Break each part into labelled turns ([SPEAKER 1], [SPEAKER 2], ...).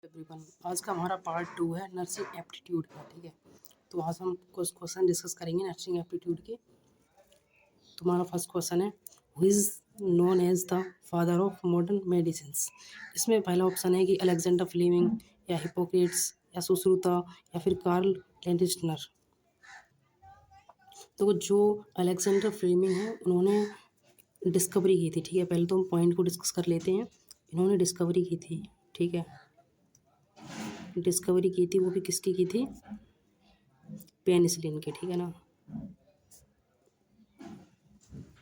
[SPEAKER 1] Everyone, आज का हमारा पार्ट 2 है नर्सिंग एप्टीट्यूड का। ठीक है, तो आज हम कुछ क्वेश्चन डिस्कस करेंगे नर्सिंग एप्टीट्यूड के। तुम्हारा फर्स्ट क्वेश्चन है, who is known as the father of modern medicine. इसमें पहला ऑप्शन है कि अलेक्जेंडर फ्लेमिंग या हिपोक्रेट्स या सुश्रुता या फिर कार्ल लैंडस्टर। तो जो अलेक्जेंडर फ्लेमिंग है उन्होंने डिस्कवरी की थी। ठीक है, पहले तो हम पॉइंट को डिस्कस कर लेते हैं। इन्होंने डिस्कवरी की थी। ठीक है, डिस्कवरी की थी, वो भी किसकी की थी? पेनिसिलिन की। ठीक है ना,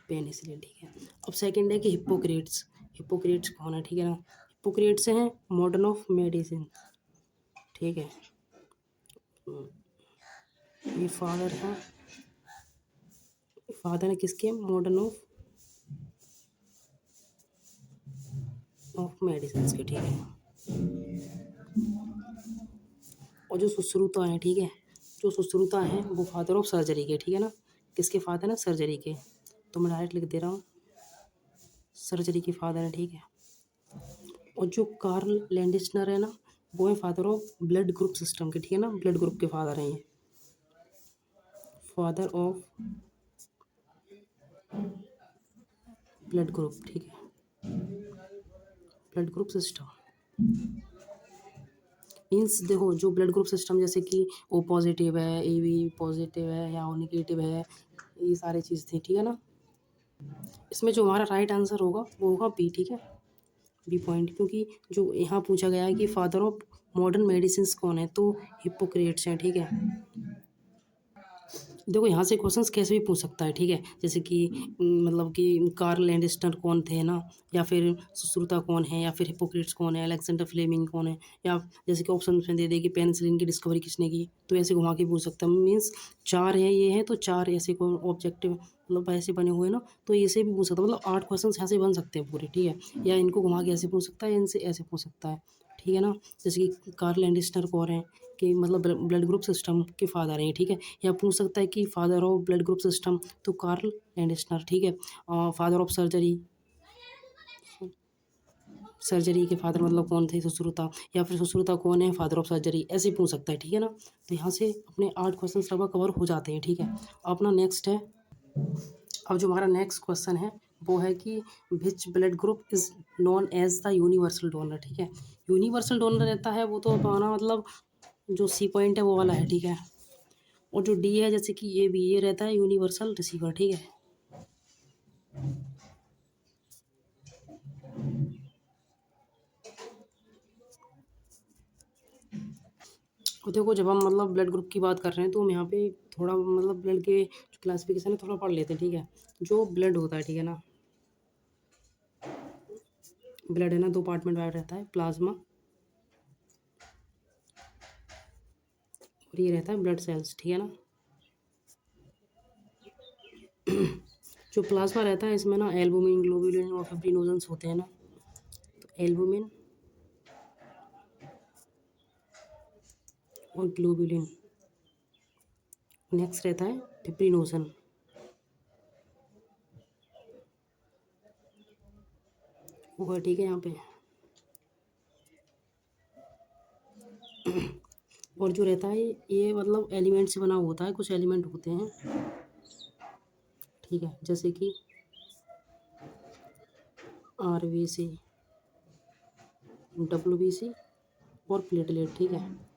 [SPEAKER 1] पेनिसिलिन। ठीक है, अब सेकंड है कि हिप्पोक्रेट्स। हिप्पोक्रेट्स कौन है? ठीक है ना, हिप्पोक्रेट्स हैं मॉडर्न ऑफ मेडिसिन। ठीक है, ये फादर है किसके? मॉडर्न ऑफ मेडिसिन के। ठीक है, और जो सुश्रुता है, ठीक है, जो सुश्रुता है वो फादर ऑफ सर्जरी के। ठीक है ना, किसके फादर है? सर्जरी के। तो मैं डायरेक्ट लिख दे रहा हूँ, सर्जरी के फादर है। ठीक है, और जो कार्ल लैंडस्टर है ना, वो है father of blood group system के। ठीक है ना, ब्लड ग्रुप के फादर हैं ये, फादर ऑफ ब्लड ग्रुप। ठीक है, ब्लड ग्रुप सिस्टम मीन्स देखो, जो ब्लड ग्रुप सिस्टम जैसे कि ओ पॉजिटिव है, ए बी पॉजिटिव है या ओ निगेटिव है, ये सारी चीज़ थी। ठीक है ना, इसमें जो हमारा राइट आंसर होगा वो होगा बी। ठीक है, बी पॉइंट, क्योंकि जो यहाँ पूछा गया है कि फादर ऑफ मॉडर्न मेडिसिन कौन है, तो हिप्पोक्रेट्स हैं। ठीक है, देखो यहाँ से क्वेश्चंस कैसे भी पूछ सकता है। ठीक है, जैसे कि मतलब कि कार्ल लैंडस्टर कौन थे ना, या फिर सुश्रुता कौन है, या फिर हिपोक्रेट्स कौन है, अलेक्जेंडर फ्लेमिंग कौन है, या जैसे कि ऑप्शन में दे दे कि पेनिसिलिन की डिस्कवरी किसने की, तो ऐसे घुमा के पूछ सकता है। मीन्स चार है, ये है तो चार ऐसे को ऑब्जेक्टिव मतलब ऐसे बने हुए ना, तो ऐसे भी पूछ सकता है। मतलब 8 क्वेश्चन यहाँ से बन सकते हैं पूरे। ठीक है, या इनको घुमा के ऐसे पूछ सकता है, इनसे ऐसे पूछ सकता है। ठीक है ना, जैसे कि कार्ल लैंडस्टर कौन है कि मतलब ब्लड ग्रुप सिस्टम के फादर हैं। ठीक है, या पूछ सकता है कि father of blood group system, तो कार्ल लैंडस्टर। ठीक है, फादर ऑफ सर्जरी, सर्जरी के फादर मतलब कौन थे? सुश्रुता। या फिर सुश्रुता कौन है? Father of surgery. ऐसे पूछ सकता है। ठीक है ना, तो यहाँ से अपने 8 क्वेश्चन लगभग कवर हो जाते हैं। ठीक है, अपना नेक्स्ट है, अब जो हमारा नेक्स्ट क्वेश्चन है वो है कि which blood group is known as the universal donor. ठीक है, यूनिवर्सल डोनर रहता है वो तो हमारा मतलब जो सी पॉइंट है वो वाला है। ठीक है, और जो डी है जैसे कि ये भी, ये रहता है यूनिवर्सल रिसीवर। ठीक है, और देखो जब हम मतलब ब्लड ग्रुप की बात कर रहे हैं तो हम यहाँ पे थोड़ा मतलब ब्लड के जो क्लासिफिकेशन है थोड़ा पढ़ लेते हैं। ठीक है, जो ब्लड होता है, ठीक है ना, ब्लड है ना, 2 पार्ट में डिवाइड रहता है, प्लाज्मा और ये रहता है ब्लड सेल्स। ठीक है ना, जो प्लाज्मा रहता है इसमें ना एल्बुमिन, ग्लोबुलिन और फिब्रिनोजेंस होते हैं ना, तो एल्बुमिन और ग्लोबुलिन। नेक्स्ट रहता है फिब्रिनोजन होगा। ठीक है, यहाँ पे और जो रहता है ये मतलब एलिमेंट से बना होता है, कुछ एलिमेंट होते हैं। ठीक है, जैसे कि RBC, WBC और प्लेटलेट। ठीक है,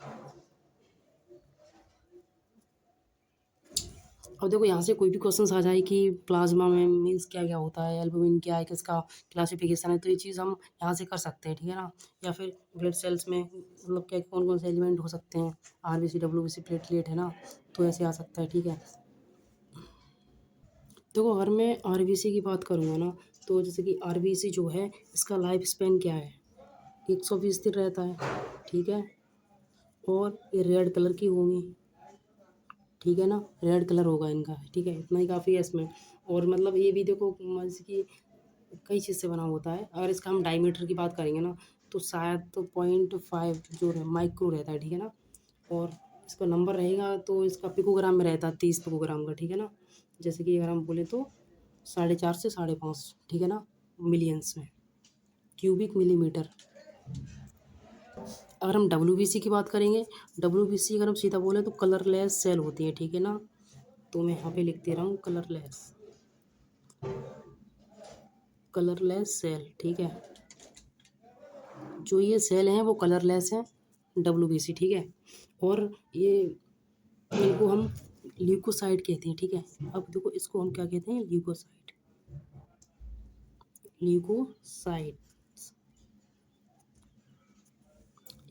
[SPEAKER 1] अब देखो यहाँ से कोई भी क्वेश्चन आ जाए कि प्लाज्मा में मीन्स क्या क्या होता है, एल्बुमिन क्या है, किसका क्लासिफिकेशन है, तो ये चीज़ हम यहाँ से कर सकते हैं। ठीक है ना, या फिर ब्लड सेल्स में मतलब क्या कौन कौन से एलिमेंट हो सकते हैं, RBC, WBC, प्लेटलेट है ना, तो ऐसे आ सकता है। ठीक है, देखो अगर मैं RBC की बात करूँगा ना, तो जैसे कि RBC जो है इसका लाइफ स्पेन क्या है, 120 दिन रहता है। ठीक है, और ये रेड कलर की होंगी। ठीक है ना, रेड कलर होगा इनका। ठीक है, इतना ही काफ़ी है इसमें। और मतलब ये भी देखो जैसे कि कई चीज़ से बना होता है। अगर इसका हम डायमीटर की बात करेंगे ना, तो शायद तो 0.5 जो है माइक्रो रहता है। ठीक है ना, और इसका नंबर रहेगा तो इसका पिकोग्राम में रहता है 30 पिकोग्राम का। ठीक है ना, जैसे कि अगर हम बोले तो 4.5 से 5.5। ठीक है ना, मिलियंस में, क्यूबिक मिलीमीटर। अगर हम डब्ल्यूबीसी की बात करेंगे, डब्ल्यूबीसी अगर हम सीधा बोले तो कलरलेस सेल होती है, ठीक है ना। तो मैं यहाँ पे लिख दे रहा हूँ कलरलेस सेल, ठीक है। जो ये सेल हैं वो कलरलेस हैं, डब्ल्यूबीसी, ठीक है। और ये इनको हम ल्यूकोसाइट कहते हैं, ठीक है। अब देखो इसको हम क्या कहते हैं, ल्यूकोसाइट, ल्यूकोसाइट।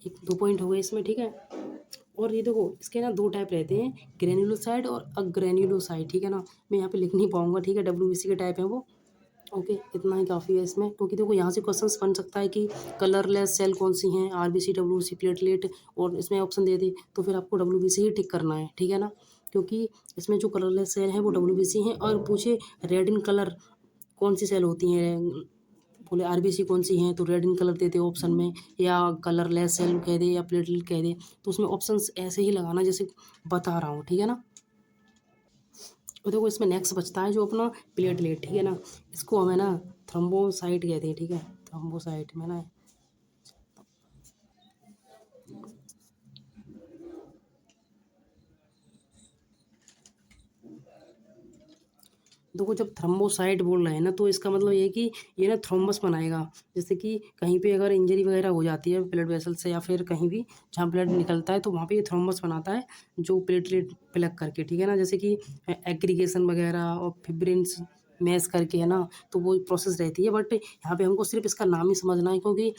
[SPEAKER 1] एक दो पॉइंट हो गए इसमें, ठीक है। और ये देखो इसके ना दो टाइप रहते हैं, ग्रेन्युलोसाइट और अग्रेन्युलोसाइट, ठीक है ना। मैं यहाँ पे लिख नहीं पाऊंगा, ठीक है। डब्ल्यूबीसी के टाइप है वो। ओके, इतना ही काफ़ी है इसमें, क्योंकि देखो यहाँ से क्वेश्चंस बन सकता है कि कलरलेस सेल कौन सी हैं, आरबीसी, डब्ल्यूबीसी, प्लेटलेट, और इसमें ऑप्शन दे दे तो फिर आपको डब्ल्यूबीसी ही टिक करना है, ठीक है ना। क्योंकि इसमें जो कलरलेस सेल है वो डब्ल्यूबीसी हैं। और पूछे रेड इन कलर कौन सी सेल होती हैं, बोले आरबीसी कौन सी हैं, तो red in colour they they option में, या कलरलेस सेल कह दे, या प्लेटलेट कह दे। तो उसमें ऑप्शंस ऐसे ही लगाना जैसे बता रहा हूँ, ठीक है ना। और देखो इसमें नेक्स्ट बचता है जो अपना प्लेटलेट, ठीक है ना। इसको हमें ना थ्रोम्बोसाइट कहते हैं, ठीक है। थ्रोम्बोसाइट में ना देखो जब थ्रोम्बोसाइट बोल रहे हैं ना, तो इसका मतलब ये है कि ये ना थ्रोम्बस बनाएगा। जैसे कि कहीं पे अगर इंजरी वगैरह हो जाती है ब्लड वेसल से, या फिर कहीं भी जहाँ ब्लड निकलता है, तो वहाँ पे ये थ्रोम्बस बनाता है, जो प्लेटलेट प्लग करके, ठीक है ना। जैसे कि एग्रीगेशन वगैरह और फिब्रिन्स मैश करके, है ना। तो वो प्रोसेस रहती है, बट यहाँ पे हमको सिर्फ इसका नाम ही समझना है, क्योंकि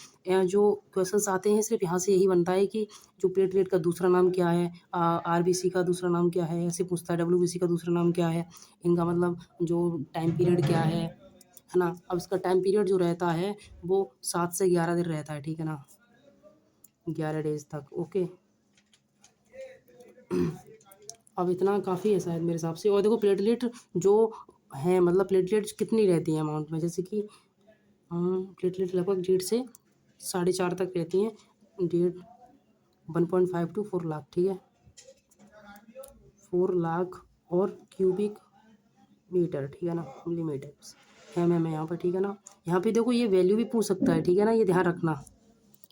[SPEAKER 1] जो क्वेश्चंस आते हैं सिर्फ यहाँ से यही बनता है कि जो प्लेटलेट का दूसरा नाम क्या है, आरबीसी का दूसरा नाम क्या है, ऐसे पूछता है। डब्ल्यूबीसी का दूसरा नाम क्या है, इनका मतलब जो टाइम पीरियड क्या है ना। अब इसका टाइम पीरियड जो रहता है वो 7 से 11 दिन रहता है, ठीक है ना, 11 डेज तक। ओके, अब इतना काफ़ी है शायद मेरे हिसाब से। और देखो प्लेटलेट जो है, मतलब प्लेटलेट कितनी रहती हैं अमाउंट में, जैसे कि प्लेटलेट लगभग 1.5 से 4.5 तक रहती हैं, 1.5 to 4 लाख, ठीक है। 4 लाख और क्यूबिक मीटर, ठीक है ना, मिलीमीटर है यहाँ पर, ठीक है ना। यहाँ पे देखो ये वैल्यू भी पूछ सकता है, ठीक है ना, ये ध्यान रखना,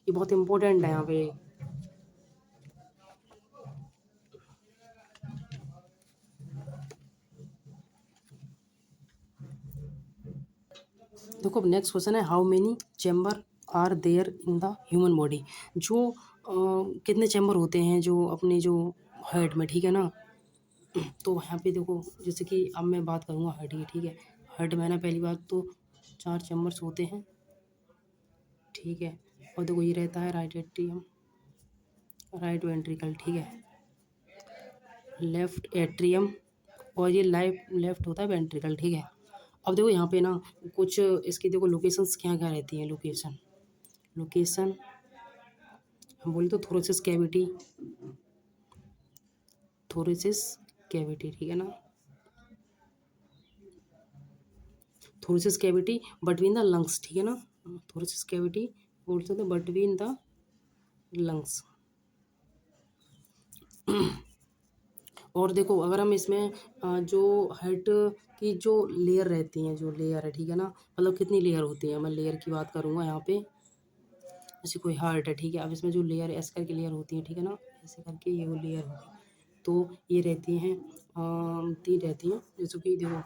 [SPEAKER 1] ये बहुत इंपॉर्टेंट है यहाँ पे। देखो अब नेक्स्ट क्वेश्चन है, how many chamber are there in the human body. जो कितने चैम्बर होते हैं जो अपने जो हेड में, ठीक है ना। तो यहाँ पे देखो जैसे कि अब मैं बात करूँगा हेड की, ठीक है। हेड में ना पहली बात तो 4 चैम्बर्स होते हैं, ठीक है। और देखो ये रहता है राइट एट्रियम, राइट वेंट्रिकल, ठीक है, लेफ्ट एट्रियम, और ये लेफ्ट होता है वेंट्रिकल, ठीक है। अब देखो यहाँ पे ना कुछ इसकी देखो लोकेशंस क्या क्या रहती हैं, लोकेशन, लोकेशन हम बोले तो थोरेसिस कैविटी, थोरेसिस कैविटी, ठीक है ना, thoracic cavity between the lungs, ठीक है ना। थोरेसिस कैविटी बोलते थे बिटवीन द लंग्स। और देखो अगर हम इसमें जो हेड की जो लेयर रहती हैं, जो लेयर है, ठीक है ना, मतलब कितनी लेयर होती है, मैं लेयर की बात करूँगा यहाँ पे। जैसे कोई हार्ट है, ठीक है। अब इसमें जो लेयर एस करके लेयर होती है, ठीक है ना, ऐसे करके ये वो लेयर होगी। तो ये रहती हैं 3 रहती हैं, जैसे कि देखो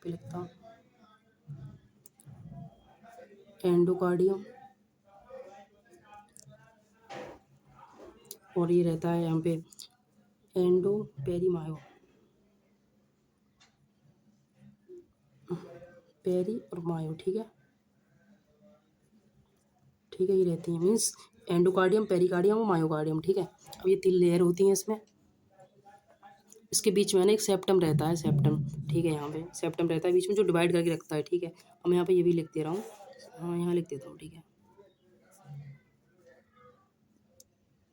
[SPEAKER 1] पे लिखता हूँ, एंडोकार्डियम, और ये रहता है यहाँ पे एंडो पेरीमायो, पेरी और मायो, ठीक है, ठीक है। ये रहती हैं मीन्स एंडोकार्डियम, पेरिकार्डियम और मायोकार्डियम, ठीक है। अब ये 3 लेयर होती हैं इसमें। इसके बीच में ना एक सेप्टम रहता है, सेप्टम, ठीक है। यहाँ पे सेप्टम रहता है बीच में, जो डिवाइड करके रखता है, ठीक है। अब मैं यहाँ पे ये भी लिख दे रहा हूँ, हाँ यहाँ लिख देता हूँ, ठीक है।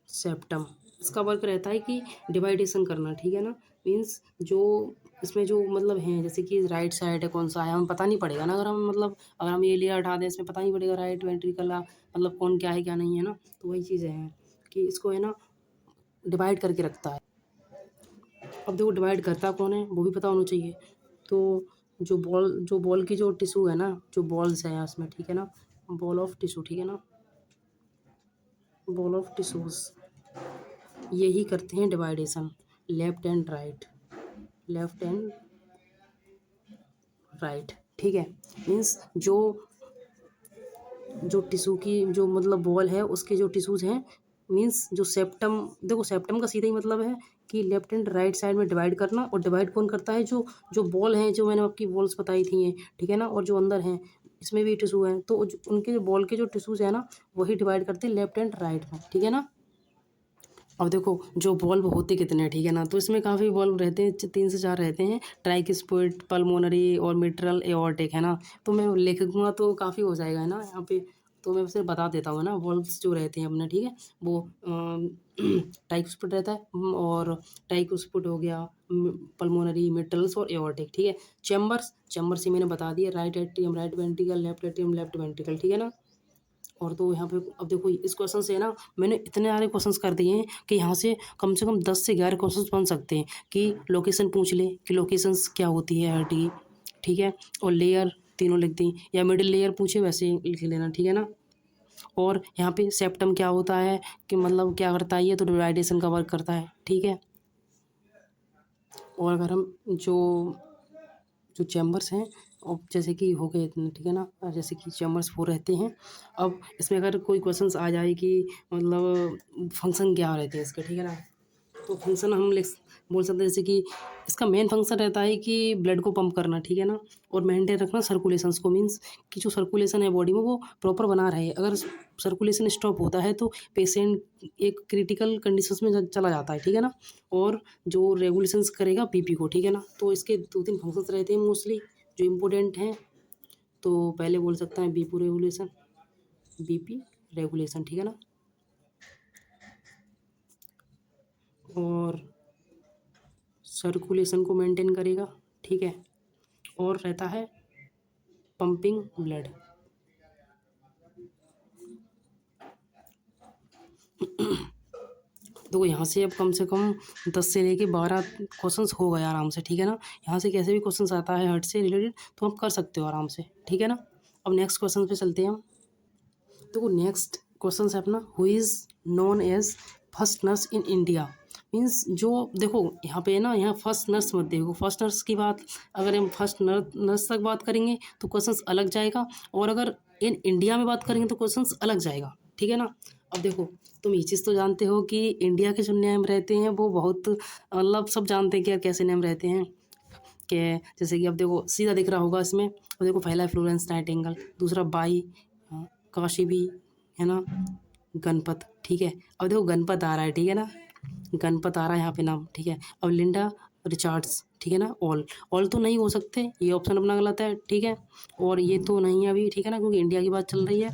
[SPEAKER 1] सेप्टम, इसका वर्क रहता है कि डिवाइडेशन करना, ठीक है ना। मीन्स जो इसमें जो मतलब हैं, जैसे कि राइट साइड है कौन सा है, हमें पता नहीं पड़ेगा ना, अगर हम मतलब अगर हम ये लेयर हटा दें, इसमें पता नहीं पड़ेगा राइट वेंट्रिकल मतलब कौन क्या है क्या नहीं है ना। तो वही चीज़ें हैं कि इसको है ना डिवाइड करके रखता है। अब देखो डिवाइड करता कौन है वो भी पता होना चाहिए। तो जो बॉल की जो टिश्यू है ना, जो बॉल्स हैं उसमें, ठीक है ना, बॉल ऑफ टिश्यू, ठीक है ना, बॉल ऑफ टिश्यूज, यही करते हैं division, left and right, left and right, ठीक है। मीन्स जो जो टिश्यू की जो मतलब बॉल है उसके जो टिश्यूज हैं, मीन्स जो सेप्टम, देखो सेप्टम का सीधा ही मतलब है कि लेफ्ट एंड राइट साइड में डिवाइड करना, और डिवाइड कौन करता है, जो जो बॉल हैं, जो मैंने आपकी बॉल्स बताई थी ये, ठीक है ना, और जो अंदर हैं इसमें भी टिश्यू हैं, तो उनके जो बॉल के जो टिश्यूज हैं ना वही डिवाइड करते हैं लेफ्ट एंड राइट में, ठीक है ना। अब देखो जो बल्ब होते कितने हैं, ठीक है ना, तो इसमें काफ़ी बल्ब रहते हैं, 3 से 4 रहते हैं, ट्राइकिस्पिड, पल्मोनरी और मिट्रल एओर्टिक, है ना। तो मैं लिखूँगा तो काफ़ी हो जाएगा, है ना यहाँ पे, तो मैं उसे बता देता हूँ ना, बल्ब्स जो रहते हैं अपने, ठीक है, वो ट्राइकिस्पिड रहता है, और ट्राइकिस्पिड हो गया, पल्मोनरी, मिट्रल्स और एओर्टिक, ठीक है। चैम्बर्स, चैम्बर्स ही मैंने बता दिया, right atrium right ventricle, left atrium left ventricle, ठीक है ना। और तो यहाँ पे अब देखो इस क्वेश्चन से ना मैंने इतने सारे क्वेश्चंस कर दिए हैं कि यहाँ से कम 10 से 11 क्वेश्चंस बन सकते हैं, कि लोकेशन पूछ ले कि लोकेशंस क्या होती है हर की, ठीक है, और लेयर तीनों लिख दी, या मिडिल लेयर पूछे वैसे ही लिख लेना, ठीक है ना। और यहाँ पे सेप्टम क्या होता है, कि मतलब क्या करता है, ये तो डिवाइडेशन का वर्क करता है, ठीक है। और अगर हम जो जो चैम्बर्स हैं, और जैसे कि हो गए इतने, ठीक है ना, जैसे कि चैम्बर्स 4 रहते हैं। अब इसमें अगर कोई क्वेश्चंस आ जाए कि मतलब फंक्शन क्या रहते हैं इसके, ठीक है ना, तो फंक्शन हम लिख बोल सकते हैं, जैसे कि इसका मेन फंक्शन रहता है कि ब्लड को पंप करना, ठीक है ना, और मेंटेन रखना सर्कुलेशंस को, मीन्स कि जो सर्कुलेशन है बॉडी में वो प्रॉपर बना रहे। अगर सर्कुलेशन स्टॉप होता है तो पेशेंट एक क्रिटिकल कंडीशंस में चला जाता है, ठीक है ना, और जो रेगुलेशंस करेगा बीपी को, ठीक है ना। तो इसके 2-3 फंक्शंस रहते हैं मोस्टली जो इम्पोर्टेंट हैं। तो पहले बोल सकता है बीपी रेगुलेशन, ठीक है ना, और सर्कुलेशन को मेंटेन करेगा, ठीक है, और रहता है पंपिंग ब्लड। तो यहाँ से अब कम से कम 10 से लेके 12 क्वेश्चंस हो गए आराम से, ठीक है ना। यहाँ से कैसे भी क्वेश्चंस आता है हर्ट से रिलेटेड तो आप कर सकते हो आराम से, ठीक है ना। अब नेक्स्ट क्वेश्चन पे चलते हैं हम। तो नेक्स्ट क्वेश्चन है अपना, who is known as first nurse in India. Means जो देखो यहाँ पे ना, यहाँ फर्स्ट नर्स मत देखो, फर्स्ट नर्स की बात अगर हम फर्स्ट नर्स तक बात करेंगे तो क्वेश्चंस अलग जाएगा, और अगर इन इंडिया में बात करेंगे तो क्वेश्चंस अलग जाएगा, ठीक है ना। अब देखो तुम ये चीज़ तो जानते हो कि इंडिया के जो नेम रहते हैं वो बहुत मतलब सब जानते हैं कि यार कैसे नेम रहते हैं, कि जैसे कि अब देखो सीधा दिख रहा होगा इसमें, अब देखो पहला है फ्लोरेंस नाइटिंगेल, दूसरा बाई काशीबी, है ना, गणपत, ठीक है। अब देखो गणपत आ रहा है, ठीक है ना, गणपत आ रहा है यहाँ पे नाम, ठीक है। अब लिंडा रिचार्ड्स, ठीक है ना, ऑल तो नहीं हो सकते, ये ऑप्शन अपना गलत है, ठीक है। और ये तो नहीं है अभी, ठीक है ना, क्योंकि इंडिया की बात चल रही है।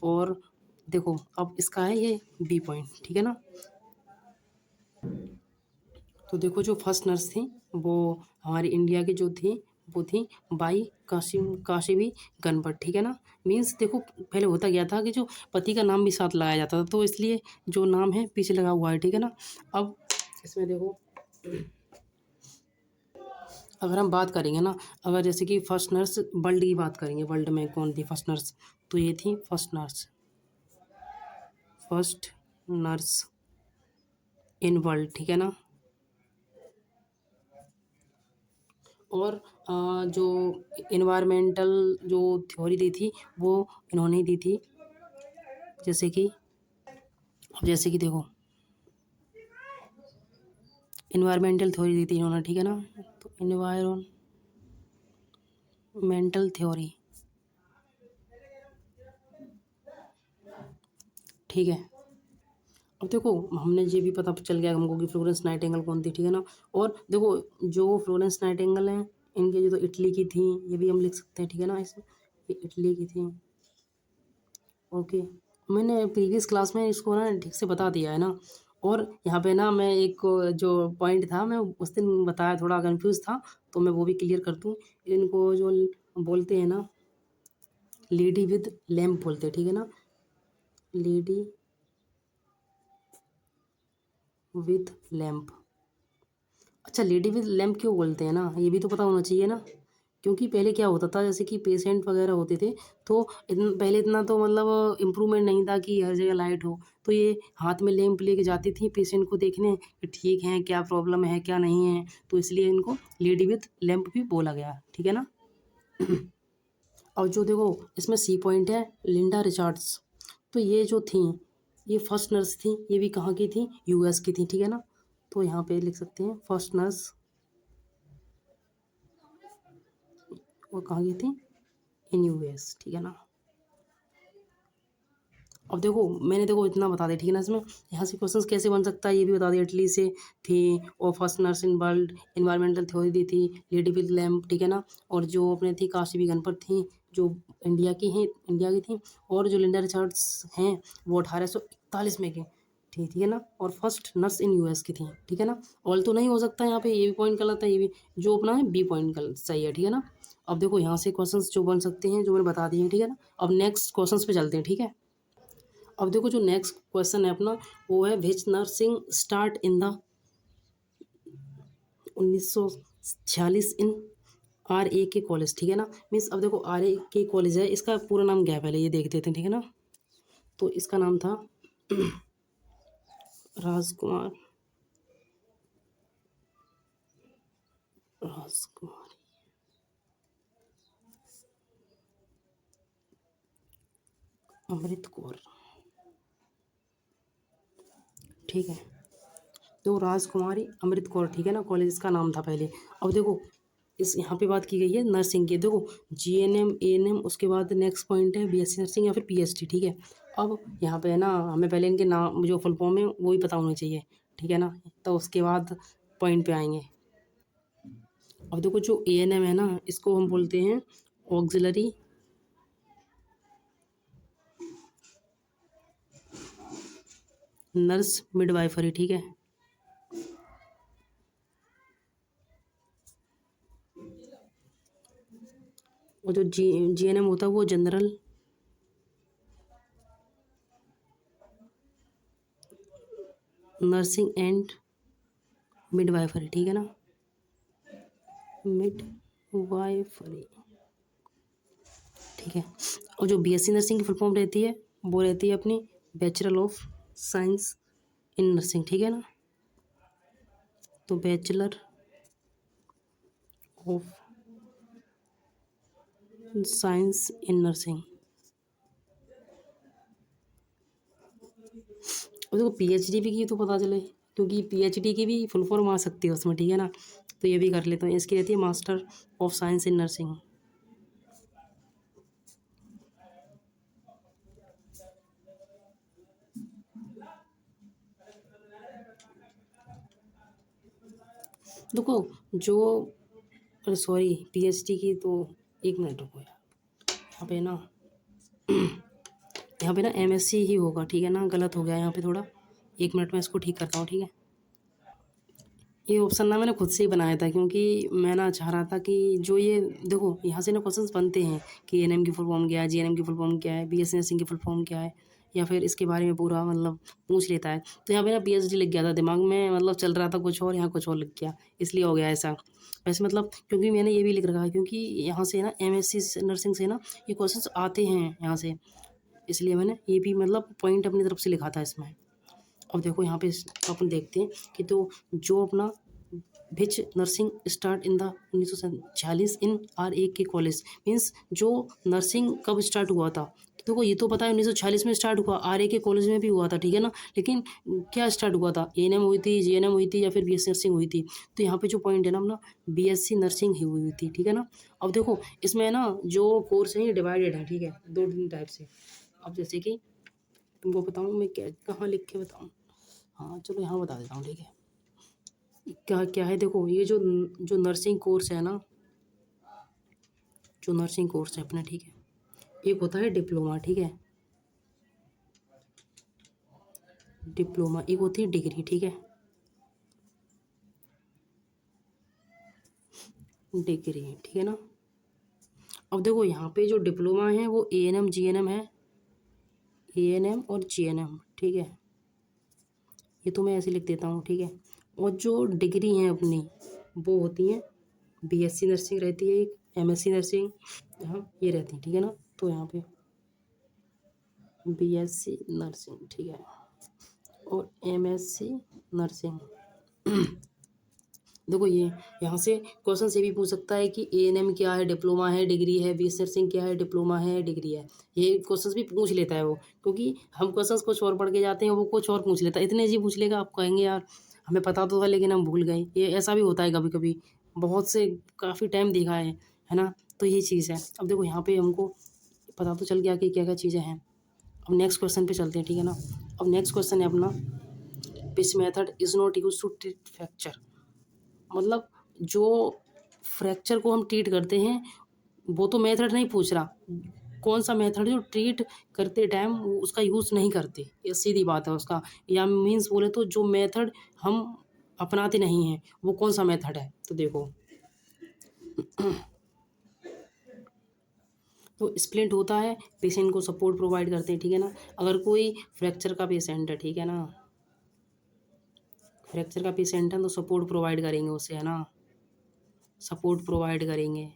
[SPEAKER 1] और देखो अब इसका है ये बी पॉइंट, ठीक है ना। तो देखो जो फर्स्ट नर्स थी वो हमारी इंडिया की जो थी वो थी बाई काशीबी गणपत, ठीक है ना। मीन्स देखो पहले होता क्या था कि जो पति का नाम भी साथ लगाया जाता था, तो इसलिए जो नाम है पीछे लगा हुआ है, ठीक है ना। अब इसमें देखो अगर हम बात करेंगे ना, अगर जैसे कि फर्स्ट नर्स वर्ल्ड की बात करेंगे, वर्ल्ड में कौन थी फर्स्ट नर्स, तो ये थी फर्स्ट नर्स इन वर्ल्ड, ठीक है ना। और जो इन्वायरमेंटल जो थ्योरी दी थी वो इन्होंने दी थी, जैसे कि देखो इन्वायरमेंटल थ्योरी दी थी इन्होंने, ठीक है ना। तो इन्वायरमेंटल थ्योरी, ठीक है। अब देखो हमने ये भी पता चल गया हमको कि फ्लोरेंस नाइटिंगेल कौन थी, ठीक है ना। और देखो जो फ्लोरेंस नाइटिंगेल हैं इनके जो तो इटली की थी, ये भी हम लिख सकते हैं, ठीक है ना, इसमें ये इटली की थी, ओके। मैंने प्रीवियस क्लास में इसको ना ठीक से बता दिया है ना। और यहाँ पे ना मैं एक जो पॉइंट था मैं उस दिन बताया, थोड़ा कंफ्यूज था, तो मैं वो भी क्लियर कर दूँ। इनको जो बोलते हैं ना लेडी विद लैम्प बोलते हैं, ठीक है ना, लेडी विद लैम्प। अच्छा लेडी विद लैम्प क्यों बोलते हैं ना, ये भी तो पता होना चाहिए ना, क्योंकि पहले क्या होता था, जैसे कि पेशेंट वगैरह होते थे, तो पहले इतना तो मतलब इम्प्रूवमेंट नहीं था कि हर जगह लाइट हो, तो ये हाथ में लैंप लेके जाती थी पेशेंट को देखने कि ठीक है, क्या प्रॉब्लम है क्या नहीं है, तो इसलिए इनको लेडी विथ लैंप भी बोला गया, ठीक है ना। और जो देखो इसमें सी पॉइंट है, लिंडा रिचर्ड्स, तो ये जो थी, ये फर्स्ट नर्स थी, ये भी कहाँ की थी, यूएस की थी, ठीक है ना। तो यहाँ पे लिख सकते हैं फर्स्ट नर्स, वो कहाँ की थी, इन यूएस, ठीक है ना। अब देखो मैंने देखो इतना बता दिया, ठीक है ना। इसमें यहाँ से क्वेश्चंस कैसे बन सकता है ये भी बता दिया। इटली से थी, और first nurse in world, environmental theory दी थी, लेडी विद लैम्प, ठीक है ना। और जो अपने थी काशी गनपत थी, जो इंडिया की हैं, इंडिया की थी। और जो लिंडा रिचर्ड्स हैं वो 1841 में की थी, ठीक है ना। और फर्स्ट नर्स इन यूएस की थी, ठीक है ना। ऑल तो नहीं हो सकता यहाँ पे, ये भी पॉइंट गलत है, ये भी जो अपना है बी पॉइंट गलत सही है, ठीक है ना। अब देखो यहाँ से क्वेश्चंस जो बन सकते हैं जो मैंने बता दिए हैं, ठीक है ना। अब नेक्स्ट क्वेश्चंस पे चलते हैं, ठीक है। अब देखो जो नेक्स्ट क्वेश्चन है अपना, वो है which nursing start in the 1946 in R A K college, ठीक है ना। मीन्स अब देखो आर ए के कॉलेज है, इसका पूरा नाम क्या है पहले ये देख देते हैं, ठीक है ना। तो इसका नाम था राजकुमार, राजकुमार अमृत कौर, ठीक है। तो राजकुमारी अमृत कौर, ठीक है ना, कॉलेज इसका नाम था पहले। अब देखो इस यहाँ पे बात की गई है नर्सिंग की, देखो जीएनएम एएनएम, उसके बाद नेक्स्ट पॉइंट है बीएससी नर्सिंग या फिर पीएचडी, ठीक है। अब यहाँ पे है ना, हमें पहले इनके नाम जो फुल फॉर्म है वो ही पता होना चाहिए, ठीक है ना, तो उसके बाद पॉइंट पे आएंगे। अब देखो जो एएनएम है ना, इसको हम बोलते हैं ऑक्सिलरी नर्स मिडवाइफरी, ठीक है। और जो जीएनएम होता है वो जनरल नर्सिंग एंड मिडवाइफरी, ठीक है ना, मिडवाइफरी, ठीक है। और जो बीएससी नर्सिंग की फुल फॉर्म रहती है वो रहती है अपनी bachelor of science in nursing, ठीक है ना। तो bachelor of science in nursing. और देखो पीएचडी भी की तो पता चले, क्योंकि पीएचडी की भी फुल फॉर्म आ सकती है उसमें, ठीक है ना। तो ये भी कर लेते हैं, इसकी रहती है master of science in nursing. देखो जो, अरे सॉरी, पीएचडी की तो, एक मिनट रुको यार, यहाँ पे ना, यहाँ पे ना एमएससी ही होगा, ठीक है ना, गलत हो गया यहाँ पे थोड़ा, एक मिनट में इसको ठीक करता हूँ, ठीक है। ये ऑप्शन ना मैंने खुद से ही बनाया था, क्योंकि मैं ना चाह रहा था कि जो ये देखो यहाँ से ना क्वेश्चंस बनते हैं कि एनएम की फुल फॉर्म क्या है, जीएनएम की फुल फॉर्म क्या है, बीएससी नर्सिंग की फुल फॉर्म क्या है, या फिर इसके बारे में पूरा मतलब पूछ लेता है। तो यहाँ पे ना पीएचडी लिख गया था दिमाग में, मतलब चल रहा था कुछ और, यहाँ कुछ और लिख गया, इसलिए हो गया ऐसा। वैसे मतलब क्योंकि मैंने ये भी लिख रखा है, क्योंकि यहाँ से ना एमएससी नर्सिंग से ना ये क्वेश्चंस आते हैं यहाँ से, इसलिए मैंने ये भी मतलब पॉइंट अपनी तरफ से लिखा था इसमें। अब देखो यहाँ पे अपन देखते हैं कि तो जो अपना which nursing start in the 1946 in R A K college, means जो नर्सिंग कब स्टार्ट हुआ था। तो देखो ये तो पता है 1946 में स्टार्ट हुआ, आर ए के कॉलेज में भी हुआ था, ठीक है ना। लेकिन क्या स्टार्ट हुआ था, एएनएम हुई थी, जीएनएम हुई थी, या फिर बीएससी नर्सिंग हुई थी। तो यहाँ पे जो पॉइंट है ना अपना, बीएससी नर्सिंग ही हुई थी, ठीक है ना। अब देखो इसमें ना जो कोर्स है ये डिवाइडेड है, ठीक है, दो तीन टाइप से। अब जैसे कि तुमको बताऊँ मैं, क्या कहाँ लिख के बताऊँ, हाँ चलो यहाँ बता देता हूँ, ठीक है। क्या क्या है, देखो ये जो जो नर्सिंग कोर्स है ना, जो नर्सिंग कोर्स है अपना, ठीक है, एक होता है डिप्लोमा, ठीक है, डिप्लोमा, एक होती है डिग्री, ठीक है, डिग्री, ठीक है ना। अब देखो यहाँ पे जो डिप्लोमा है वो एएनएम जीएनएम है, एएनएम और जीएनएम, ठीक है, ये तो मैं ऐसे लिख देता हूँ, ठीक है। और जो डिग्री हैं अपनी वो होती हैं बीएससी नर्सिंग रहती है एक, MSc नर्सिंग यहाँ ये रहती है, ठीक है ना। तो यहाँ पे BSc नर्सिंग, ठीक है, और MSc नर्सिंग। देखो ये यहाँ से क्वेश्चन से भी पूछ सकता है कि ANM क्या है, डिप्लोमा है, डिग्री है, BSc नर्सिंग क्या है, डिप्लोमा है, डिग्री है। ये क्वेश्चंस भी पूछ लेता है वो, क्योंकि हम क्वेश्चंस कुछ और पढ़ के जाते हैं, वो कुछ और पूछ लेता है। इतने जी पूछ लेगा, आप कहेंगे यार हमें पता तो था लेकिन हम भूल गए। ये ऐसा भी होता है कभी कभी, बहुत से काफ़ी टाइम देखा है ना। तो ये चीज़ है। अब देखो यहाँ पे हमको पता तो चल गया कि क्या क्या चीज़ें हैं। अब नेक्स्ट क्वेश्चन पे चलते हैं, ठीक है ना। अब नेक्स्ट क्वेश्चन है अपना, which method is not use to treat fracture. मतलब जो फ्रैक्चर को हम ट्रीट करते हैं, वो तो मेथड नहीं पूछ रहा, कौन सा मेथड जो ट्रीट करते टाइम उसका यूज़ नहीं करते, ये सीधी बात है उसका। या मीन्स बोले तो जो मेथड हम अपनाते नहीं हैं, वो कौन सा मेथड है। तो देखो तो स्प्लिंट होता है, पेशेंट को सपोर्ट प्रोवाइड करते हैं, ठीक है ना। अगर कोई फ्रैक्चर का पेशेंट है, ठीक है ना, फ्रैक्चर का पेशेंट है तो सपोर्ट प्रोवाइड करेंगे उसे, है ना, सपोर्ट प्रोवाइड करेंगे।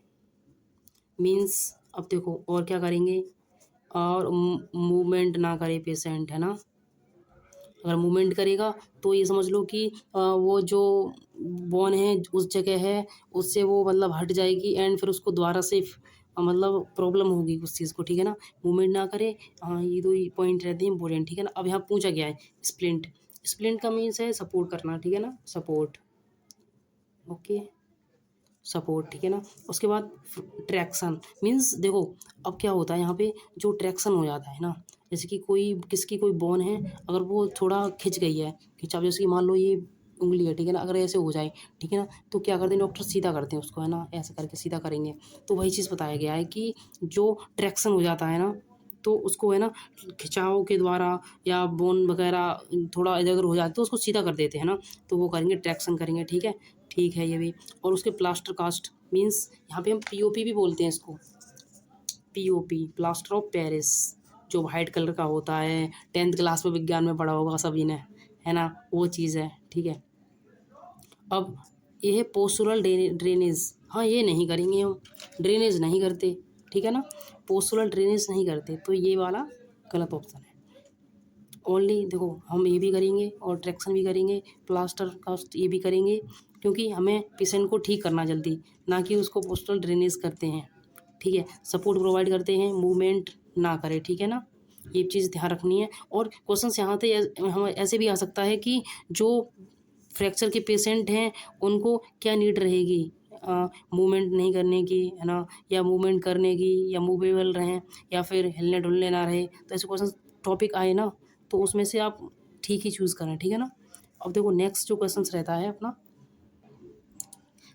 [SPEAKER 1] मीन्स अब देखो और क्या करेंगे, और मूवमेंट ना करे पेशेंट, है ना। अगर मूवमेंट करेगा तो ये समझ लो कि वो जो बोन है उस जगह है, उससे वो मतलब हट जाएगी, एंड फिर उसको दोबारा से मतलब प्रॉब्लम होगी उस चीज़ को, ठीक है ना। मूवमेंट ना करे, हाँ ये दो ही पॉइंट रहते हैं इंपॉर्टेंट, ठीक है ना। अब यहाँ पूछा गया है स्प्लिंट, स्प्लिंट का मीन्स है सपोर्ट करना, ठीक है ना, सपोर्ट, ओके, सपोर्ट, ठीक है ना। उसके बाद ट्रैक्शन मीन्स देखो अब क्या होता है यहाँ पे, जो ट्रैक्शन हो जाता है ना, जैसे कि कोई किसकी कोई बोन है, अगर वो थोड़ा खिंच गई है, खिंचाव, जैसे कि मान लो ये उंगली है, ठीक है ना, अगर ऐसे हो जाए, ठीक है ना, तो क्या करते हैं डॉक्टर, सीधा करते हैं उसको, है ना, ऐसे करके सीधा करेंगे। तो वही चीज़ बताया गया है कि जो ट्रैक्शन हो जाता है ना, तो उसको है ना खिंचाव के द्वारा या बोन वगैरह थोड़ा इधर उधर हो जाती है तो उसको सीधा कर देते हैं ना, तो वो करेंगे, ट्रैक्शन करेंगे, ठीक है, ठीक है ये भी। और उसके प्लास्टर कास्ट मीन्स यहाँ पे हम POP भी बोलते हैं इसको, POP प्लास्टर ऑफ पेरिस, जो वाइट कलर का होता है, 10th क्लास में विज्ञान में पढ़ा होगा सभी ने, है ना, वो चीज़ है, ठीक है। अब ये है पोस्चुरल ड्रेनेज, हाँ ये नहीं करेंगे हम, ड्रेनेज नहीं करते, ठीक है ना, पोस्चुरल ड्रेनेज नहीं करते, तो ये वाला गलत ऑप्शन है। ओनली देखो हम ये भी करेंगे और ट्रैक्शन भी करेंगे, प्लास्टर कास्ट ये भी करेंगे, क्योंकि हमें पेशेंट को ठीक करना जल्दी, ना कि उसको पोस्टल ड्रेनेज करते हैं, ठीक है। सपोर्ट प्रोवाइड करते हैं, मूवमेंट ना करे, ठीक है ना, ये चीज़ ध्यान रखनी है। और क्वेश्चन यहाँ से हम ऐसे भी आ सकता है कि जो फ्रैक्चर के पेशेंट हैं उनको क्या नीड रहेगी, मूवमेंट नहीं करने की, है ना, या मूवमेंट करने की, या मूवेबल रहें, या फिर हिलने डुलने ना रहे। तो ऐसे क्वेश्चन टॉपिक आए ना, तो उसमें से आप ठीक ही चूज़ करें, ठीक है ना। अब देखो नेक्स्ट जो क्वेश्चन रहता है अपना,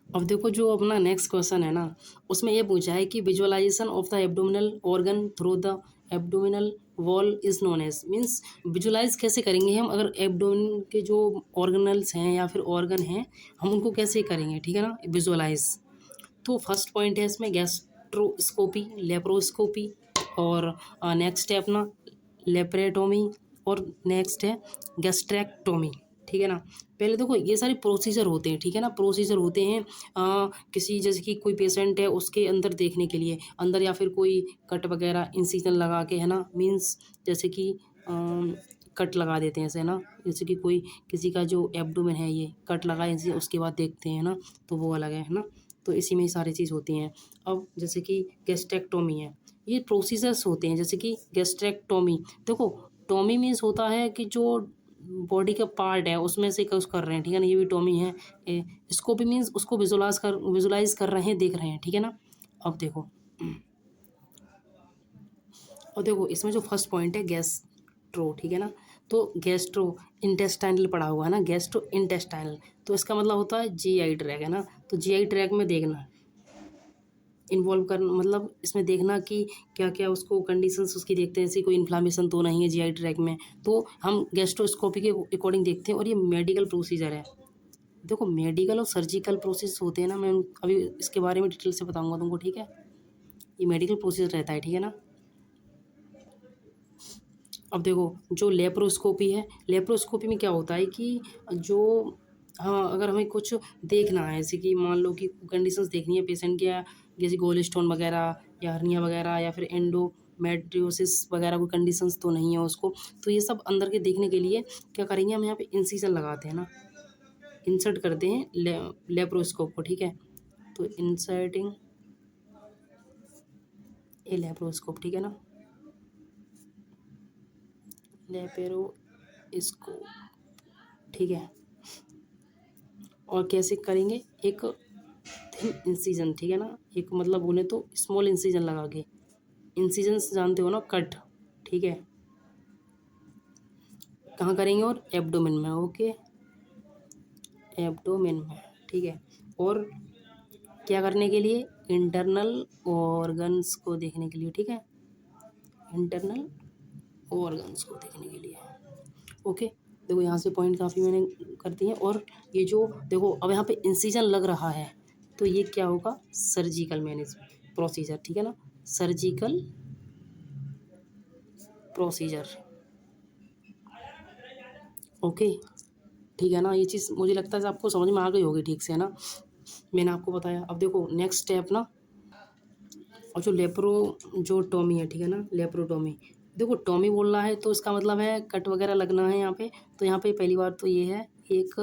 [SPEAKER 1] अब देखो जो अपना नेक्स्ट क्वेश्चन है ना, उसमें ये पूछा है कि visualisation of the abdominal organ through the abdominal wall is known as, means visualise कैसे करेंगे हम, अगर एब्डोमिन के जो ऑर्गनल्स हैं या फिर ऑर्गन हैं, हम उनको कैसे करेंगे, ठीक है ना, विजुअलाइज। तो फर्स्ट पॉइंट है इसमें गैस्ट्रोस्कोपी, लेप्रोस्कोपी, और नेक्स्ट है अपना लेप्रेटोमी, और नेक्स्ट है गैस्ट्रेक्टोमी, ठीक है ना। पहले देखो ये सारे प्रोसीजर होते हैं, ठीक है ना, प्रोसीजर होते हैं किसी, जैसे कि कोई पेशेंट है उसके अंदर देखने के लिए, अंदर या फिर कोई कट वगैरह इंसिजन लगा के, है ना, मीन्स जैसे कि कट लगा देते हैं ऐसे, है ना, जैसे कि कोई किसी का जो एब्डोमेन है ये कट लगाए इसी उसके बाद देखते हैं ना, तो वो अलग है ना। तो इसी में ही सारी चीज़ होती हैं। अब जैसे कि गैस्ट्रेक्टोमी है, ये प्रोसीजर्स होते हैं, जैसे कि गैस्ट्रेक्टोमी, देखो टोमी मीन्स होता है कि जो बॉडी का पार्ट है उसमें से कुछ कर रहे हैं, ठीक है ना, ये भी टोमी है। स्कोपी मीन्स उसको विजुलाइज कर रहे हैं, देख रहे हैं, ठीक है ना। अब देखो और देखो इसमें जो फर्स्ट पॉइंट है गैस्ट्रो, ठीक है ना, तो गैस्ट्रो इंटेस्टाइनल पढ़ा हुआ है ना, गैस्ट्रो इंटेस्टाइनल, तो इसका मतलब होता है GI ट्रैक, है ना। तो GI ट्रैक में देखना, इन्वॉल्व कर मतलब इसमें देखना कि क्या क्या उसको कंडीशंस उसकी देखते हैं, ऐसी कोई इन्फ्लामेशन तो नहीं है GI ट्रैक में, तो हम गैस्ट्रोस्कोपी के अकॉर्डिंग देखते हैं। और ये मेडिकल प्रोसीजर है, देखो मेडिकल और सर्जिकल प्रोसेस होते हैं ना, मैं अभी इसके बारे में डिटेल से बताऊंगा तुमको, ठीक है। ये मेडिकल प्रोसीजर रहता है, ठीक है ना। अब देखो जो लेप्रोस्कोपी है, लेप्रोस्कोपी में क्या होता है कि जो, हाँ अगर हमें कुछ देखना है, जैसे कि मान लो कि कंडीशंस देखनी है पेशेंट के, जैसे गोल स्टोन वगैरह या हर्निया वगैरह या फिर एंडोमेट्रियोसिस वगैरह कोई कंडीशंस तो नहीं है उसको। तो ये सब अंदर के देखने के लिए क्या करेंगे, हम यहाँ पे इंसिजन लगाते हैं ना, इंसर्ट करते हैं लेप्रोस्कोप को, ठीक है। तो इंसर्टिंग ए लेप्रोस्कोप, ठीक है ना, लेपेरोस्कोप, ठीक है। और कैसे करेंगे, एक थिन इंसिजन, ठीक है ना, एक मतलब बोले तो स्मॉल इंसिजन लगा के, इंसिजन जानते हो ना, कट, ठीक है। कहाँ करेंगे, और एब्डोमेन में, ओके, एब्डोमेन में, ठीक है। और क्या करने के लिए, इंटरनल ऑर्गन्स को देखने के लिए, ठीक है, इंटरनल ऑर्गन्स को देखने के लिए, ओके। देखो यहाँ से पॉइंट काफ़ी मैंने कर दिए। और ये जो देखो अब यहाँ पे इंसिजन लग रहा है, तो ये क्या होगा, सर्जिकल मैनेज प्रोसीजर, ठीक है ना, सर्जिकल प्रोसीजर, ओके, ठीक है ना। ये चीज़ मुझे लगता है आपको समझ में आ गई होगी ठीक से, है ना, मैंने आपको बताया। अब देखो नेक्स्ट स्टेप ना, और जो जो टॉमी है, ठीक है ना, लेप्रोटॉमी, देखो टॉमी बोल रहा है तो इसका मतलब है कट वगैरह लगना है यहाँ पे। तो यहाँ पे पहली बार तो ये है एक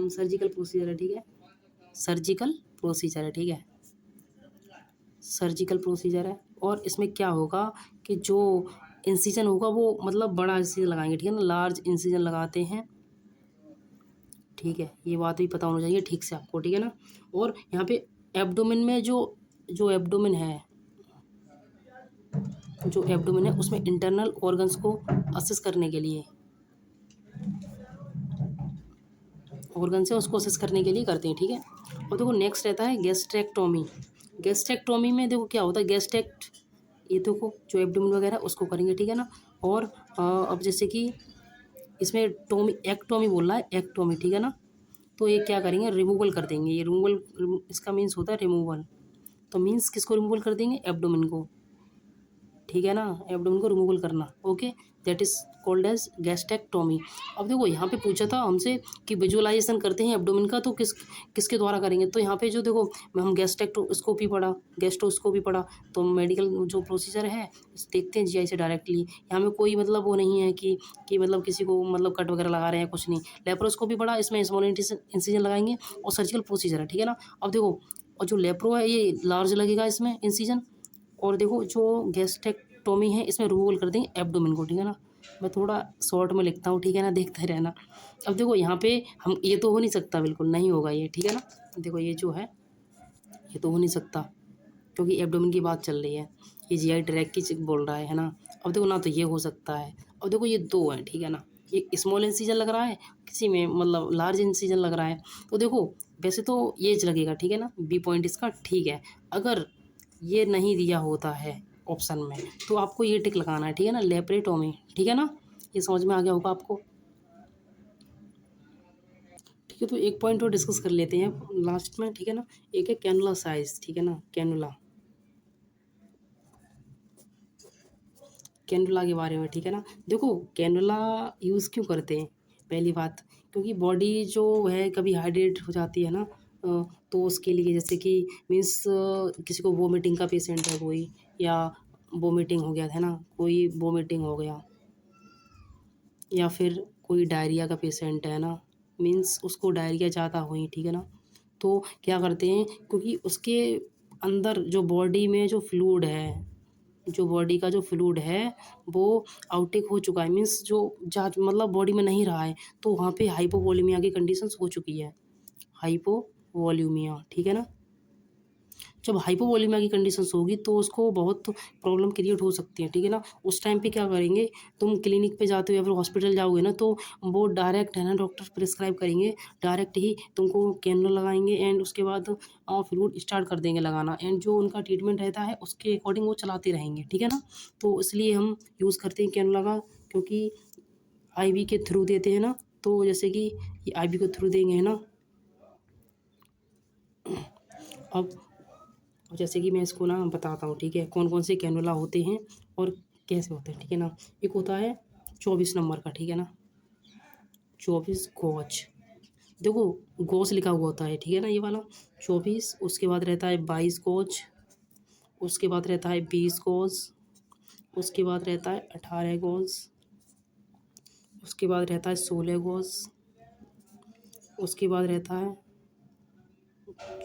[SPEAKER 1] सर्जिकल प्रोसीजर है, ठीक है, सर्जिकल प्रोसीजर है, ठीक है, सर्जिकल प्रोसीजर है। और इसमें क्या होगा कि जो इंसिजन होगा वो मतलब बड़ा इंसिजन लगाएंगे, ठीक है ना, लार्ज इंसिजन लगाते हैं, ठीक है, ये बात भी पता होना चाहिए ठीक से आपको, ठीक है ना। और यहाँ पे एब्डोमेन में जो जो एब्डोमेन है जो एब्डोमेन है उसमें इंटरनल ऑर्गन्स को असेस करने के लिए, ऑर्गन से उसको असेस करने के लिए करते हैं, ठीक है। और देखो नेक्स्ट रहता है गैस्ट्रेक्टोमी। गैस्ट्रेक्टोमी में देखो क्या होता है, गैस्ट्रेक्ट, ये देखो जो एब्डोमेन वगैरह उसको करेंगे, ठीक है ना। और अब जैसे कि इसमें टोमी एक्टोमी बोल रहा है, एक्टोमी, ठीक है ना। तो ये क्या करेंगे, रिमूवल कर देंगे, ये रिमूवल इसका मीन्स होता है रिमूवल। तो मीन्स किसको रिमूवल कर देंगे, एब्डोमेन को, ठीक है ना, एब्डोमेन को रिमूवल करना, okay, that is called as gastrectomy. अब देखो यहाँ पे पूछा था हमसे कि विजुअलाइजेशन करते हैं एब्डोमेन का, तो किसके द्वारा करेंगे। तो यहाँ पे जो देखो हम गैस्ट्रेक्टोस्कोपी पढ़ा, गैस्ट्रोस्कोपी पढ़ा, तो मेडिकल जो प्रोसीजर है देखते हैं जीआई से डायरेक्टली। यहाँ में कोई मतलब वो नहीं है कि मतलब किसी को मतलब कट वगैरह लगा रहे हैं, कुछ नहीं। लेप्रोस्कोपी पढ़ा, इसमें स्मॉल इंसिजन लगाएंगे और सर्जिकल प्रोसीजर है, ठीक है ना। अब देखो, और जो लेप्रो है ये लार्ज लगेगा इसमें इंसिजन। और देखो जो गैस्ट्रेक्टोमी है इसमें रिमूवल कर देंगे एब्डोमेन को, ठीक है ना। मैं थोड़ा शॉर्ट में लिखता हूँ, ठीक है ना, देखते रहना। अब देखो यहाँ पे हम, ये तो हो नहीं सकता, बिल्कुल नहीं होगा ये, ठीक है ना। देखो ये जो है ये तो हो नहीं सकता क्योंकि एब्डोमेन की बात चल रही है, ये जीआई ट्रैक की बोल रहा है ना। अब देखो ना तो ये हो सकता है। अब देखो ये दो है, ठीक है ना, ये स्मॉल इंसिजन लग रहा है, किसी में मतलब लार्ज इंसिजन लग रहा है। तो देखो वैसे तो ये लगेगा, ठीक है ना, बी पॉइंट इसका, ठीक है। अगर ये नहीं दिया होता है ऑप्शन में तो आपको ये टिक लगाना है, ठीक है ना, लेप्रेटोमी, ठीक है ना, ये समझ में आ गया होगा आपको। ठीक है, तो एक पॉइंट और डिस्कस कर लेते हैं लास्ट में, ठीक है ना। एक है कैनुला साइज, ठीक है ना, कैनुला, कैनुला के बारे में, ठीक है ना। देखो कैनुला यूज़ क्यों करते हैं, पहली बात क्योंकि बॉडी जो है कभी हाइड्रेट हो जाती है ना, तो उसके लिए जैसे कि मीन्स किसी को वोमिटिंग का पेशेंट है कोई, या वोमिटिंग हो गया था ना, कोई वोमिटिंग हो गया, या फिर कोई डायरिया का पेशेंट है ना, मीन्स उसको डायरिया ज़्यादा हुई, ठीक है ना। तो क्या करते हैं, क्योंकि उसके अंदर जो बॉडी में जो फ्लूइड है, जो बॉडी का जो फ्लूइड है वो आउटेक हो चुका है, मीन्स जो जा मतलब बॉडी में नहीं रहा है, तो वहाँ पे हाइपोवोलेमिया की कंडीशंस हो चुकी है, हाइपोवोल्यूमिया, ठीक है ना। जब हाइपोवोलेमिया की कंडीशंस होगी तो उसको बहुत प्रॉब्लम क्रिएट हो सकती है, ठीक है ना। उस टाइम पे क्या करेंगे, तुम क्लिनिक पे जाते हो या फिर हॉस्पिटल जाओगे ना, तो वो डायरेक्ट है ना डॉक्टर प्रिस्क्राइब करेंगे, डायरेक्ट ही तुमको कैनुला लगाएंगे एंड उसके बाद फ्लूइड स्टार्ट कर देंगे लगाना, एंड जो उनका ट्रीटमेंट रहता है उसके अकॉर्डिंग वो चलाते रहेंगे, ठीक है ना। तो इसलिए हम यूज़ करते हैं कैनुला का, क्योंकि आईवी के थ्रू देते हैं ना, तो जैसे कि ये आईवी के थ्रू देंगे, है ना। अब जैसे कि मैं इसको ना बताता हूँ, ठीक है, कौन कौन से कैनुला होते हैं और कैसे होते हैं, ठीक है ना। एक होता है 24 नंबर का, ठीक है ना, 24 गॉज, देखो गोज लिखा हुआ होता है, ठीक है ना, ये वाला 24, उसके बाद रहता है 22 गोज, उसके बाद रहता है 20 गोज, उसके बाद रहता है 18 गोज, उसके बाद रहता है 16 गोज, उसके बाद रहता है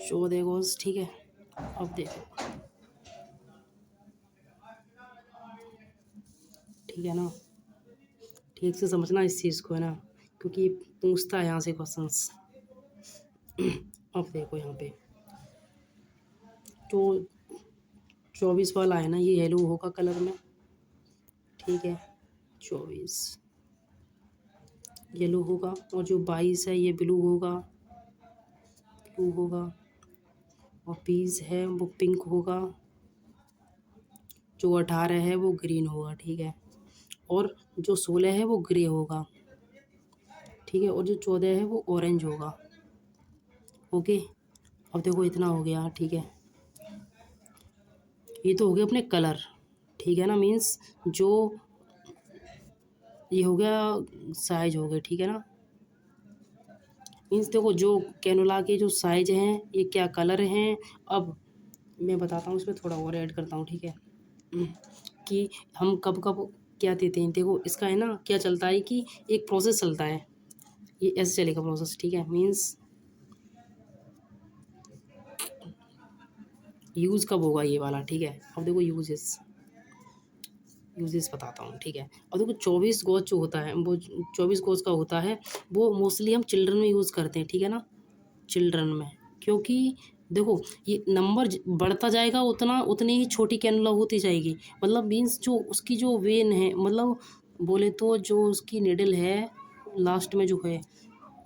[SPEAKER 1] 14 गोज, ठीक है। अब देखो, ठीक है ना, ठीक से समझना इस चीज़ को, है ना, क्योंकि ये पूछता है यहाँ से क्वेश्चंस। अब देखो यहाँ पे तो 24 वाला है ना, ये येलो होगा कलर में, ठीक है, 24 येलो होगा, और जो 22 है ये ब्लू होगा, ब्लू होगा, और 20 है वो पिंक होगा, जो 18 है वो ग्रीन होगा, ठीक है, और जो 16 है वो ग्रे होगा, ठीक है, और जो 14 है वो ऑरेंज होगा। ओके, अब देखो इतना हो गया, ठीक है, ये तो हो गया अपने कलर, ठीक है ना, मीन्स जो ये हो गया साइज हो गया, ठीक है ना, मीन्स देखो जो कैनोला के जो साइज हैं ये क्या कलर हैं। अब मैं बताता हूँ, इसमें थोड़ा और ऐड करता हूँ, ठीक है, कि हम कब कब क्या देते हैं। देखो इसका है ना क्या चलता है कि एक प्रोसेस चलता है, ये ऐसे चलेगा प्रोसेस, ठीक है, मीन्स यूज़ कब होगा ये वाला, ठीक है। अब देखो यूजेस बताता हूँ, ठीक है। और देखो 24 गोज जो होता है वो 24 गोज का होता है, वो मोस्टली हम चिल्ड्रन में यूज़ करते हैं, ठीक है ना, चिल्ड्रन में, क्योंकि देखो ये नंबर बढ़ता जाएगा उतना उतनी ही छोटी कैनुला होती जाएगी, मतलब मीन्स जो उसकी जो वेन है, मतलब बोले तो जो उसकी निडल है लास्ट में जो है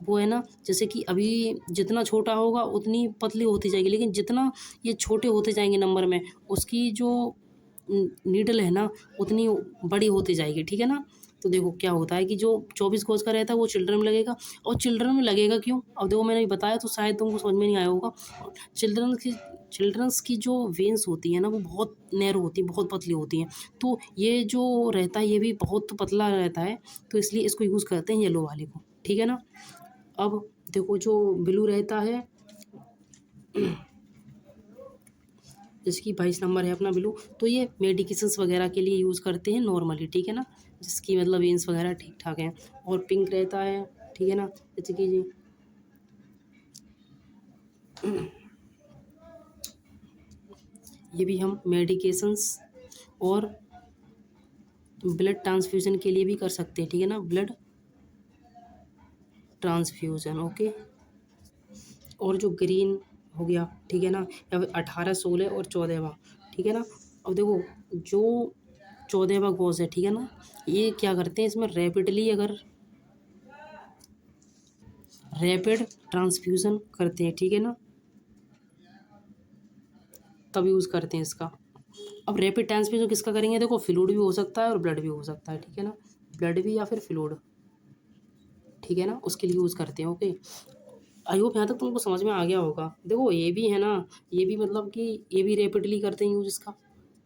[SPEAKER 1] वो है ना, जैसे कि अभी जितना छोटा होगा उतनी पतली होती जाएगी, लेकिन जितना ये छोटे होते जाएंगे नंबर में, उसकी जो नीडल है ना उतनी बड़ी होती जाएगी, ठीक है ना। तो देखो क्या होता है कि जो 24 कोस का रहता है वो चिल्ड्रन में लगेगा, और चिल्ड्रन में लगेगा क्यों, अब देखो मैंने बताया तो शायद तुमको समझ में नहीं आया होगा। चिल्ड्रंस की जो वेन्स होती है ना वो बहुत नैरो होती हैं, बहुत पतली होती हैं, तो ये जो रहता है ये भी बहुत पतला रहता है, तो इसलिए इसको यूज़ करते हैं येलो वाले को, ठीक है ना। अब देखो जो ब्लू रहता है, जैसे कि 22 नंबर है अपना ब्लू, तो ये मेडिकेशंस वगैरह के लिए यूज़ करते हैं नॉर्मली, ठीक है ना, जिसकी मतलब वेंस वगैरह ठीक ठाक हैं। और पिंक रहता है, ठीक है ना, जैसे कि जी ये भी हम मेडिकेशंस और ब्लड ट्रांसफ्यूज़न के लिए भी कर सकते हैं, ठीक है ना, ब्लड ट्रांसफ्यूज़न, ओके। और जो ग्रीन हो गया, ठीक है ना, या फिर 18, 16 और 14वां, ठीक है ना। अब देखो जो 14वां गोज है, ठीक है ना, ये क्या करते हैं इसमें रैपिडली, अगर रैपिड ट्रांसफ्यूज़न करते हैं, ठीक है ना, तब यूज़ करते हैं इसका। अब रैपिड ट्रांसफ्यूज़न किसका करेंगे, देखो फ्लूइड भी हो सकता है और ब्लड भी हो सकता है, ठीक है ना, ब्लड भी या फिर फ्लूइड, ठीक है ना, उसके लिए यूज़ करते हैं, ओके। आई होप यहाँ तक तुमको समझ में आ गया होगा। देखो ये भी है ना, ये भी मतलब कि ये भी रैपिडली करते हैं यूज़ इसका,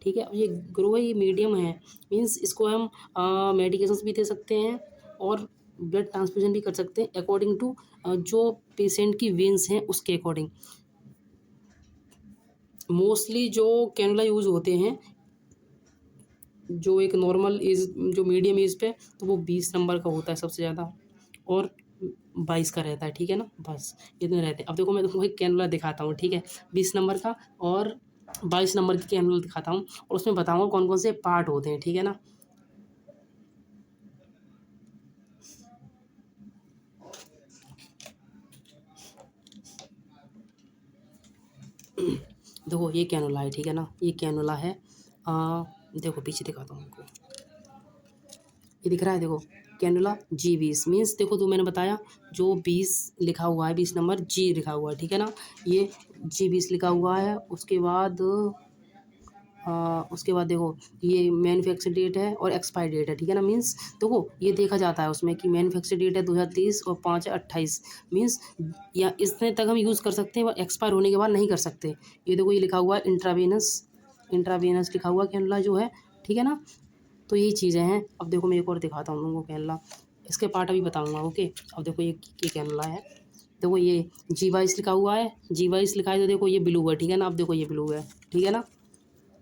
[SPEAKER 1] ठीक है। अब ये ग्रो है, ये मीडियम है, मीन्स इसको हम मेडिकेशंस भी दे सकते हैं और ब्लड ट्रांसफ्यूजन भी कर सकते हैं अकॉर्डिंग टू जो पेशेंट की वेन्स हैं उसके अकॉर्डिंग। मोस्टली जो कैनुला यूज़ होते हैं जो एक नॉर्मल एज, जो मीडियम एज पे, तो वो 20 नंबर का होता है सबसे ज़्यादा, और 22 का रहता है, ठीक है ना, बस इतने रहते हैं। अब देखो मैं तुमको एक कैनुला दिखाता हूँ, ठीक है, 20 नंबर का और 22 नंबर की कैनुला दिखाता हूँ, और उसमें बताऊँगा कौन कौन से पार्ट होते हैं, ठीक है ना। देखो ये कैनुला है, ठीक है ना, ये कैनुला है, देखो पीछे दिखाता हूँ आपको, ये दिख रहा है, देखो कैनुला G20 मीन्स, देखो तो मैंने बताया जो 20 लिखा हुआ है, 20 नंबर G लिखा हुआ है, ठीक है ना, ये G20 लिखा हुआ है। उसके बाद देखो ये मैन्युफैक्चर डेट है और एक्सपायर डेट है, ठीक है ना, मीन्स देखो ये देखा जाता है उसमें कि मैन्युफैक्चर डेट है 2023 और 5 है 28, मीन्स या इतने तक हम यूज़ कर सकते हैं, एक्सपायर होने के बाद नहीं कर सकते। ये देखो ये लिखा हुआ है इंट्रावेनस लिखा हुआ कैनुला जो है, ठीक है ना। तो यही चीज़ें हैं। अब देखो मैं एक और दिखाता हूँ तुमको कैनुला, इसके पार्ट अभी बताऊँगा, ओके। अब देखो ये कैनुला है, देखो ये G22 लिखा हुआ है, G22 लिखा है तो देखो ये ब्लू है, ठीक है ना। अब देखो ये ब्लू है, ठीक है ना,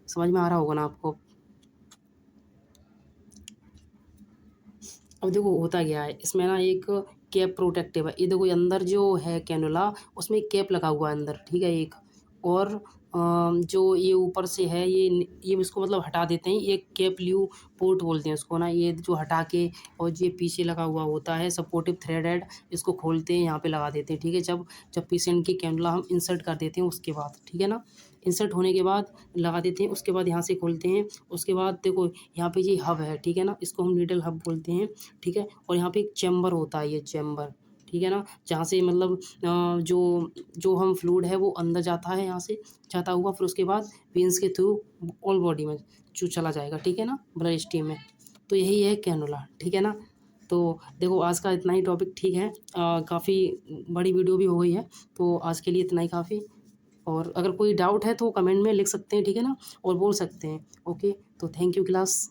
[SPEAKER 1] समझ में आ रहा होगा ना आपको। अब देखो होता क्या है इसमें ना, एक कैप प्रोटेक्टिव है, ये देखो ये अंदर जो है कैनुला उसमें एक कैप लगा हुआ है अंदर, ठीक है एक। और जो ये ऊपर से है ये इसको मतलब हटा देते हैं, ये कैपल्यू पोर्ट बोलते हैं उसको ना, ये जो हटा के और ये पीछे लगा हुआ होता है सपोर्टिव थ्रेडेड, इसको खोलते हैं यहाँ पे लगा देते हैं, ठीक है। जब जब पेशेंट की कैनुला हम इंसर्ट कर देते हैं उसके बाद, ठीक है ना, इंसर्ट होने के बाद लगा देते हैं, उसके बाद यहाँ से खोलते हैं। उसके बाद देखो यहाँ पे ये हब है, ठीक है ना, इसको हम नीडल हब बोलते हैं, ठीक है। और यहाँ पे एक चैम्बर होता है, ये चैम्बर, ठीक है ना, जहाँ से मतलब जो जो हम फ्लूइड है वो अंदर जाता है, यहाँ से जाता हुआ फिर उसके बाद वेंस के थ्रू ऑल बॉडी में जो चला जाएगा, ठीक है ना, ब्लड स्ट्रीम में। तो यही है कैनुला, ठीक है ना। तो देखो आज का इतना ही टॉपिक, ठीक है, काफ़ी बड़ी वीडियो भी हो गई है, तो आज के लिए इतना ही काफ़ी। और अगर कोई डाउट है तो कमेंट में लिख सकते हैं, ठीक है ना, और बोल सकते हैं। ओके, तो थैंक यू क्लास।